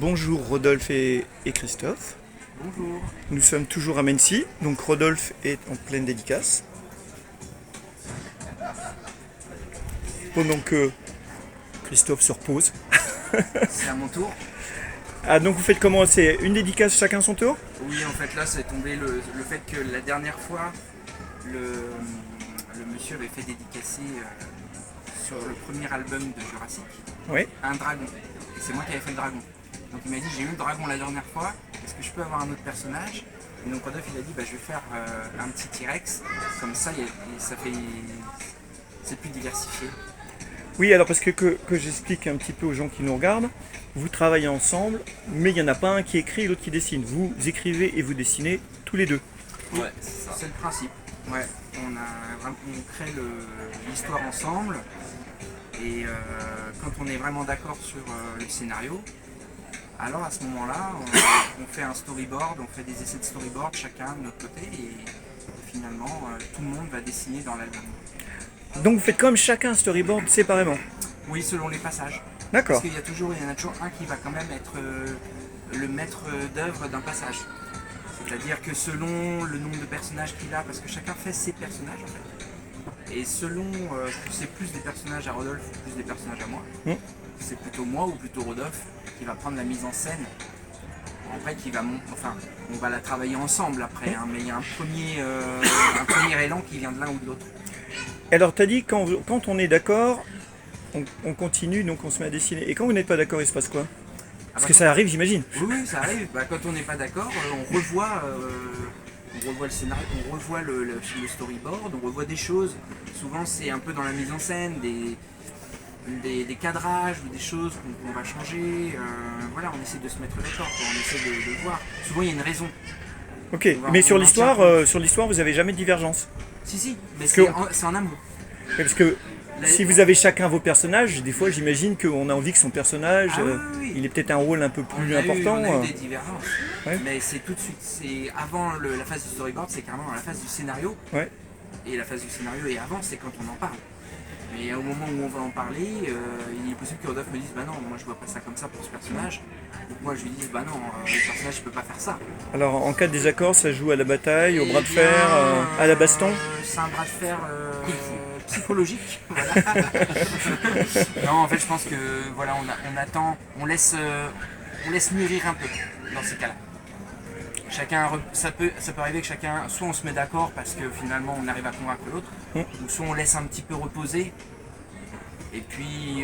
bonjour Rodolphe et Christophe. Bonjour. Nous sommes toujours à Mency, donc Rodolphe est en pleine dédicace. Pendant que Christophe se repose. C'est à mon tour. Ah, donc vous faites comment? C'est une dédicace chacun son tour? Oui, en fait là c'est tombé le fait que la dernière fois le monsieur avait fait dédicacer sur le premier album de Jurassic Oui. un dragon. Et c'est moi qui avais fait le dragon. Donc il m'a dit j'ai eu le dragon la dernière fois, est-ce que je peux avoir un autre personnage? Et donc Rodolphe il a dit bah, je vais faire un petit T-Rex, comme ça, ça fait. C'est plus diversifié. Oui, alors parce que j'explique un petit peu aux gens qui nous regardent, vous travaillez ensemble, mais il n'y en a pas un qui écrit et l'autre qui dessine. Vous écrivez et vous dessinez tous les deux. Ouais, c'est ça. C'est le principe. Ouais, on crée l'histoire ensemble et quand on est vraiment d'accord sur le scénario, alors à ce moment-là, on fait un storyboard, on fait des essais de storyboard chacun de notre côté et finalement tout le monde va dessiner dans l'album. Donc vous faites comme chacun un storyboard séparément. Oui, selon les passages. D'accord. Parce qu'il y en a toujours un qui va quand même être le maître d'œuvre d'un passage. C'est-à-dire que selon le nombre de personnages qu'il a, parce que chacun fait ses personnages en fait. Et selon que c'est plus des personnages à Rodolphe ou plus des personnages à moi, c'est plutôt moi ou plutôt Rodolphe qui va prendre la mise en scène. En fait, on va la travailler ensemble après, mais il y a un premier élan qui vient de l'un ou de l'autre. Alors t'as dit quand on est d'accord, on continue, donc on se met à dessiner. Et quand vous n'êtes pas d'accord, il se passe quoi? Parce que ça arrive, j'imagine. Oui, ça arrive. Bah, quand on n'est pas d'accord, on revoit le scénario, on revoit le storyboard, on revoit des choses. Souvent, c'est un peu dans la mise en scène, des cadrages ou des choses qu'on va changer. Voilà, on essaie de se mettre d'accord, on essaie de voir. Souvent, il y a une raison. Ok, mais sur l'histoire, vous avez jamais de divergence. Si, mais c'est en amont. Parce que si vous avez chacun vos personnages, des fois j'imagine qu'on a envie que son personnage, il ait peut-être un rôle un peu plus important. On a eu des divergences, mais c'est tout de suite, c'est avant la phase du storyboard, c'est carrément dans la phase du scénario. Ouais. Et la phase du scénario et avant, c'est quand on en parle. Mais au moment où on va en parler, il est possible que Rodolphe me dise bah non, moi je vois pas ça comme ça pour ce personnage. Donc moi je lui dis bah non, le personnage peut pas faire ça. Alors en cas de désaccord, ça joue à la bataille, au bras de fer, à la baston? C'est un bras de fer psychologique. Voilà. Non, en fait je pense que voilà, on attend, on laisse mûrir un peu dans ces cas-là. Ça peut arriver que chacun, soit on se met d'accord parce que finalement on arrive à convaincre l'autre, ou soit on laisse un petit peu reposer, et puis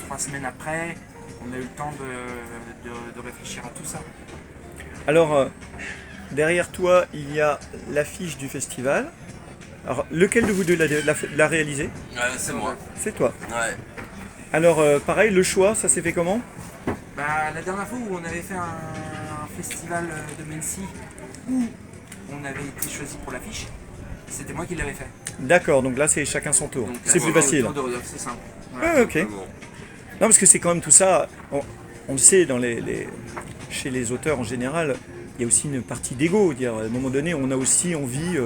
2-3 semaines après, on a eu le temps de réfléchir à tout ça. Alors, derrière toi, il y a l'affiche du festival. Alors, lequel de vous deux l'a réalisé? C'est moi. C'est toi. Ouais. Alors, pareil, le choix, ça s'est fait comment? Bah, la dernière fois où on avait fait un festival de Mency où on avait été choisi pour l'affiche, c'était moi qui l'avais fait. D'accord, donc là c'est chacun son tour. C'est plus facile. C'est simple. Voilà. Ah, ok. Non, parce que c'est quand même tout ça, on le sait, chez les auteurs en général, il y a aussi une partie d'ego. À un moment donné, on a aussi envie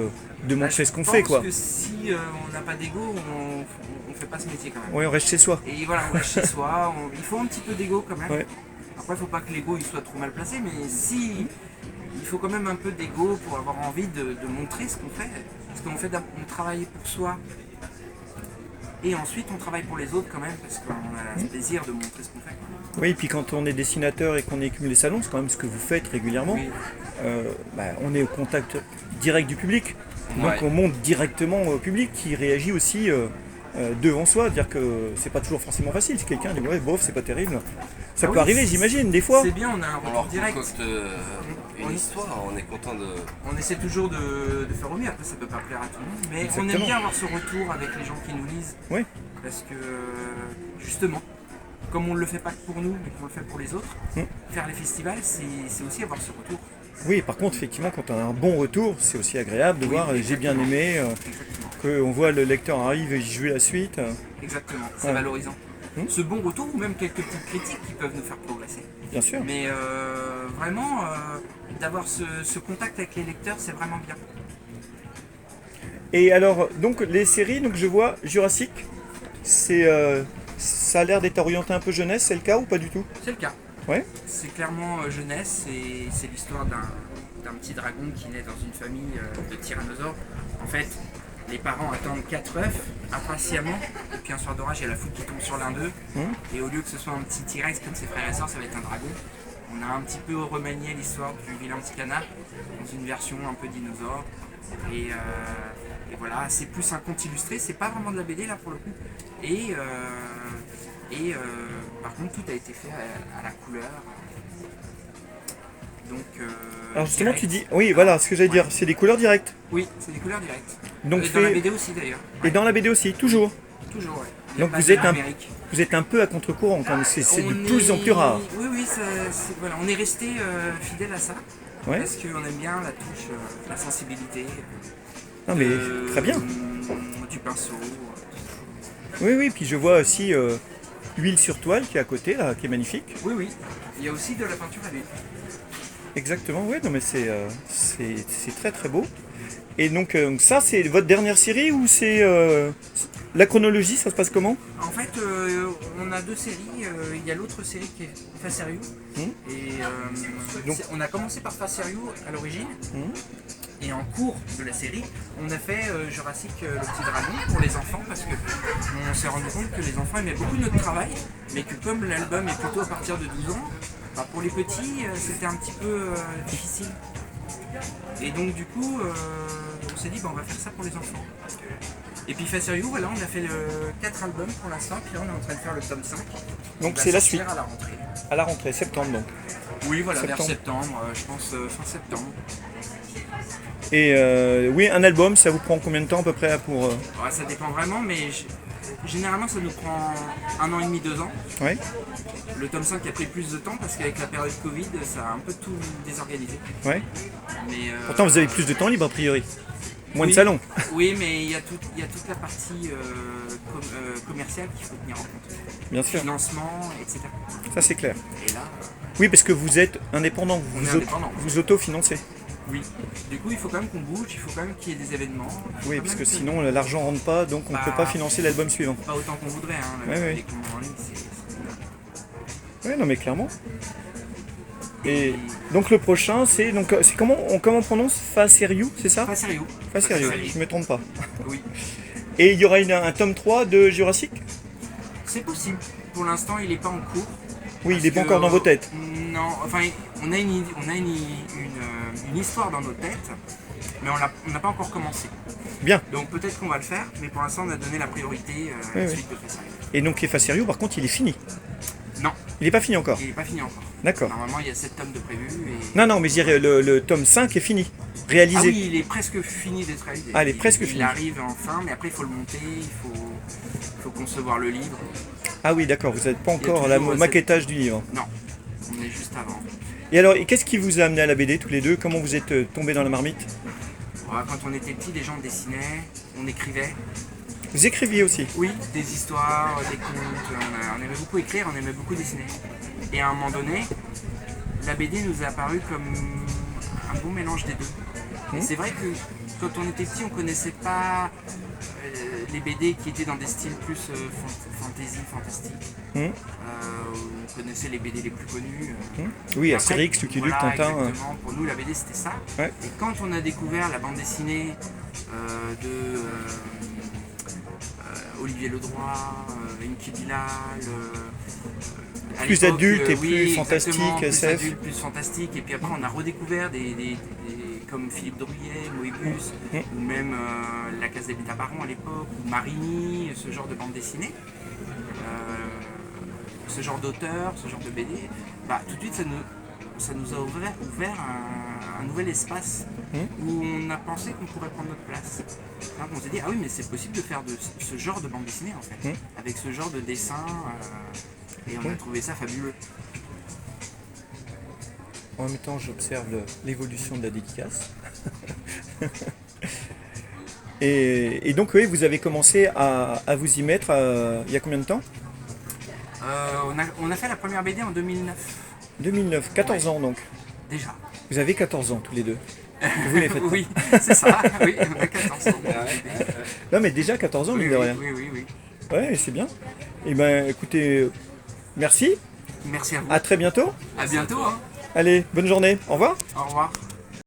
de montrer ce qu'on fait, quoi. Je pense que si on n'a pas d'ego, on fait pas ce métier quand même. Oui, on reste chez soi. Et voilà, on reste chez soi, il faut un petit peu d'ego quand même. Ouais. Après, il ne faut pas que l'ego soit trop mal placé, mais si, il faut quand même un peu d'ego pour avoir envie de montrer ce qu'on fait. Parce qu'on on travaille pour soi, et ensuite on travaille pour les autres quand même, parce qu'on a le plaisir de montrer ce qu'on fait. Oui, et puis quand on est dessinateur et qu'on écume les salons, c'est quand même ce que vous faites régulièrement. Oui. On est au contact direct du public, donc on monte directement au public qui réagit aussi devant soi, dire que c'est pas toujours forcément facile. Si quelqu'un dit ouais, bof, c'est pas terrible, ça peut arriver, j'imagine, des fois. C'est bien, on a un retour direct. Une histoire, on est content de. On essaie toujours de faire au mieux, après ça peut pas plaire à tout le monde, mais on aime bien avoir ce retour avec les gens qui nous lisent. Oui. Parce que justement, comme on ne le fait pas que pour nous, mais qu'on le fait pour les autres, faire les festivals, c'est aussi avoir ce retour. Oui, par contre, effectivement, quand on a un bon retour, c'est aussi agréable de voir j'ai bien aimé, qu'on voit le lecteur arrive et jouer la suite. Exactement, c'est valorisant. Ce bon retour, ou même quelques petites critiques qui peuvent nous faire progresser. Bien sûr. Mais vraiment, d'avoir ce contact avec les lecteurs, c'est vraiment bien. Et alors, donc les séries, donc je vois Jurassic, ça a l'air d'être orienté un peu jeunesse, c'est le cas ou pas du tout? C'est le cas. Ouais. C'est clairement jeunesse, et c'est l'histoire d'un petit dragon qui naît dans une famille de tyrannosaures. En fait, les parents attendent 4 œufs impatiemment, et puis un soir d'orage, il y a la foudre qui tombe sur l'un d'eux. Et au lieu que ce soit un petit T-Rex comme ses frères et sœurs, ça va être un dragon. On a un petit peu remanié l'histoire du vilain petit canard dans une version un peu dinosaure. Et voilà, c'est plus un conte illustré, c'est pas vraiment de la BD là pour le coup. Et par contre, tout a été fait à la couleur. Donc, Alors justement, direct. tu dis, oui, voilà, ce que j'allais dire, c'est des couleurs directes. Oui, c'est des couleurs directes. Donc Et dans la fait- BD aussi d'ailleurs. Et dans la BD aussi, toujours. Toujours, ouais. Il y a Donc pas vous de êtes numérique. Vous êtes un peu à contre-courant, quand même. C'est de On plus en plus rare. Oui, oui, voilà, on est resté fidèle à ça. Ouais. Parce qu'on aime bien la touche, la sensibilité. Non mais très bien. Du pinceau. Oui, oui, puis je vois aussi l'huile sur toile qui est à côté, là, qui est magnifique. Oui, oui. Il y a aussi de la peinture à l'huile. Exactement, oui, non mais c'est très très beau. Et donc ça, c'est votre dernière série ou c'est la chronologie, ça se passe comment? En fait, on a 2 séries. Il y a l'autre série qui est Face Sérieux. Et Donc- on a commencé par Face Sérieux à l'origine. Et en cours de la série, on a fait Jurassic le petit dragon pour les enfants, parce que on s'est rendu compte que les enfants aimaient beaucoup notre travail, mais que comme l'album est plutôt à partir de 12 ans, bah, pour les petits c'était un petit peu difficile. Et donc du coup, on s'est dit bah, on va faire ça pour les enfants. Et puis Face Sérieux, voilà, on a fait 4 albums pour l'instant, puis là on est en train de faire le tome 5. Donc qui va c'est la sortir suite, à la rentrée. à la rentrée, septembre donc. Oui, voilà, Septembre. vers septembre, je pense fin septembre. Et oui, un album, ça vous prend combien de temps à peu près pour... Ouais, ça dépend vraiment, mais généralement ça nous prend 1 an et demi, 2 ans. Ouais. Le tome 5 a pris plus de temps parce qu'avec la période Covid, ça a un peu tout désorganisé. Ouais. Mais, Pourtant vous avez plus de temps libre a priori. Moins de oui, salon. Oui, mais il y a toute la partie commerciale qu'il faut tenir en compte. Bien sûr, Financement, etc. ça c'est clair. Et là, Oui, parce que vous êtes indépendant, On est indépendant. vous autofinancez. oui. Du coup, il faut quand même qu'on bouge, il faut quand même qu'il y ait des événements. Il faut Oui, quand parce même que sinon l'argent rentre pas, donc on ne Bah, peut pas financer l'album suivant. Pas autant qu'on voudrait, hein. Ouais, Les commandes en ligne, c'est Oui, non mais clairement. Et donc le prochain, c'est comment on prononce Face Sérieux, c'est ça? pas sérieux. Face Sérieux, je me trompe pas. Oui. Et il y aura un tome 3 de Jurassic? C'est possible. Pour l'instant, il n'est pas en cours. Oui, il Parce n'est pas que, encore dans vos têtes. Non, enfin, on a une histoire dans nos têtes, mais on n'a pas encore commencé. Bien. Donc peut-être qu'on va le faire, mais pour l'instant, on a donné la priorité à Oui, la oui. suite de Face Sérieux. Et donc Face Sérieux, par contre, il est fini. Non, Il n'est pas fini encore. il n'est pas fini encore. D'accord. Normalement, il y a 7 tomes de prévus. Et... Non, non, mais je dirais le tome 5 est fini. Réalisé. Ah oui, il est presque fini d'être réalisé. Ah, il est presque fini. Il arrive enfin, mais après, il faut le monter, il faut concevoir le livre. Ah oui, d'accord, vous n'êtes pas Il y a encore toujours au cette- maquettage du livre. Non, on est juste avant. Et alors, qu'est-ce qui vous a amené à la BD tous les deux? Comment vous êtes tombés dans la marmite? Voilà, quand on était petits, les gens dessinaient, on écrivait. Vous écriviez aussi? Oui, des histoires, des contes, on aimait beaucoup écrire, on aimait beaucoup dessiner. Et à un moment donné, la BD nous est apparue comme un bon mélange des deux. Et c'est vrai que quand on était petit, on connaissait pas les BD qui étaient dans des styles plus fantasy, fantastique. On connaissait les BD les plus connus. Oui, Et Astérix, après, Lucky Luke, voilà, Tintin. exactement. Pour nous, la BD c'était ça. Ouais. Et quand on a découvert la bande dessinée de Olivier Ledroit, Inky Bilal, à Plus l'époque, adulte et oui, plus exactement, fantastique, plus SF. adulte, plus fantastique. Et puis après, on a redécouvert des comme Philippe Drouillet, Moebius, ou même La Case des Bêta Baron à l'époque, ou Marigny, ce genre de bande dessinée. Ce genre d'auteur, ce genre de BD, bah, tout de suite ça nous a ouvert un nouvel espace où on a pensé qu'on pourrait prendre notre place. Donc on s'est dit, ah oui, mais c'est possible de faire ce genre de bande dessinée en fait, avec ce genre de dessin, et on a trouvé ça fabuleux. En même temps, j'observe l'évolution de la dédicace. Et donc, oui, vous avez commencé à vous y mettre il y a combien de temps? On a fait la première BD en 2009, 2009, 14 ans donc. déjà. Vous avez 14 ans tous les deux. Vous les faites pas. Oui, c'est ça, oui, on a 14 ans. Non, mais déjà 14 ans, Oui, mine de rien. oui, oui, oui. Ouais, c'est bien. Et ben, écoutez, merci. Merci à vous. À très bientôt. À bientôt. Hein. Allez, bonne journée. Au revoir. Au revoir.